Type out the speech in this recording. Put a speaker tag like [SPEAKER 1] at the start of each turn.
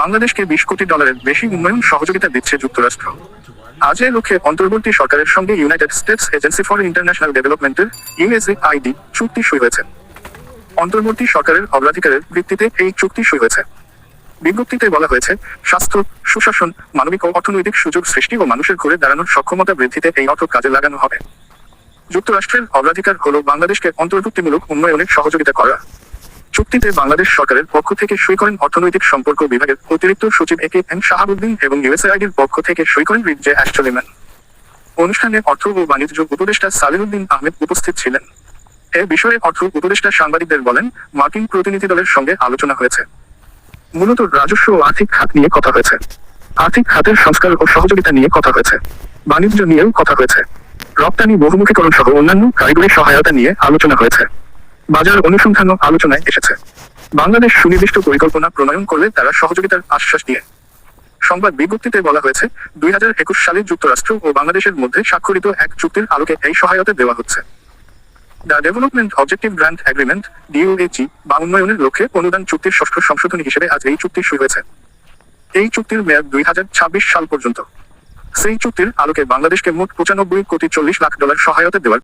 [SPEAKER 1] বাংলাদেশকে $20 কোটি বেশি উন্নয়ন সহযোগিতা দিচ্ছে যুক্তরাষ্ট্র। আজ এ লক্ষ্যে অন্তর্বর্তী সরকারের সঙ্গে United states agency for international ডেভেলপমেন্টের ইউএসএআইডি চুক্তি সই হয়েছে। অন্তর্বর্তী সরকারের অগ্রাধিকারের ভিত্তিতে এই চুক্তি সই হয়েছে। বিজ্ঞপ্তিতে বলা হয়েছে, স্বাস্থ্য, সুশাসন, মানবিক ও অর্থনৈতিক সুযোগ সৃষ্টি ও মানুষের ঘুরে দাঁড়ানোর সক্ষমতা বৃদ্ধিতে এই অর্থ কাজে লাগানো হবে। যুক্তরাষ্ট্রের অগ্রাধিকার হল বাংলাদেশকে অন্তর্ভুক্তিমূলক উন্নয়নের সহযোগিতা করা। চুক্তিতে বাংলাদেশ সরকারের পক্ষ থেকে সই করেন অর্থনৈতিক সম্পর্ক বিভাগের অতিরিক্ত সচিব একে.এম. শাহাবুদ্দিন এবং ইউএসএআইডির পক্ষ থেকে সই করেন রিক জে. অ্যাস্টলিম্যান। অনুষ্ঠানে অর্থ ও বাণিজ্য উপদেষ্টা সালেহউদ্দিন আহমেদ উপস্থিত ছিলেন। এ বিষয়ে অর্থ উপদেষ্টা সাংবাদিকদের বলেন, মার্কিন প্রতিনিধি দলের সঙ্গে আলোচনা হয়েছে। মূলত রাজস্ব ও আর্থিক খাত নিয়ে কথা হয়েছে। আর্থিক খাতের সংস্কার ও সহযোগিতা নিয়ে কথা হয়েছে। বাণিজ্য নিয়েও কথা হয়েছে। রপ্তানি, বহুমুখীকরণ সহ অন্যান্য কারিগরি সহায়তা নিয়ে আলোচনা হয়েছে। বাজার অনুসন্ধানও আলোচনায় এসেছে। বাংলাদেশ সুনির্দিষ্ট পরিকল্পনা প্রণয়ন করলে তারা সহযোগিতার আশ্বাস দিয়ে। সংবাদ বিজ্ঞপ্তিতে বলা হয়েছে, 2021 সালে যুক্তরাষ্ট্র ও বাংলাদেশের মধ্যে স্বাক্ষরিত এক চুক্তির আলোকে এই সহায়তা দেওয়া হচ্ছে। The development objective grant agreement (DOAG) বা উন্নয়নের লক্ষ্যে অনুদান চুক্তির ষষ্ঠ সংশোধনী হিসেবে আজ এই চুক্তি সই হয়েছে। এই চুক্তির মেয়াদ 2026 সাল পর্যন্ত। সেই চুক্তির আলোকে বাংলাদেশকে মোট $95.40 কোটি সহায়তা দেওয়ার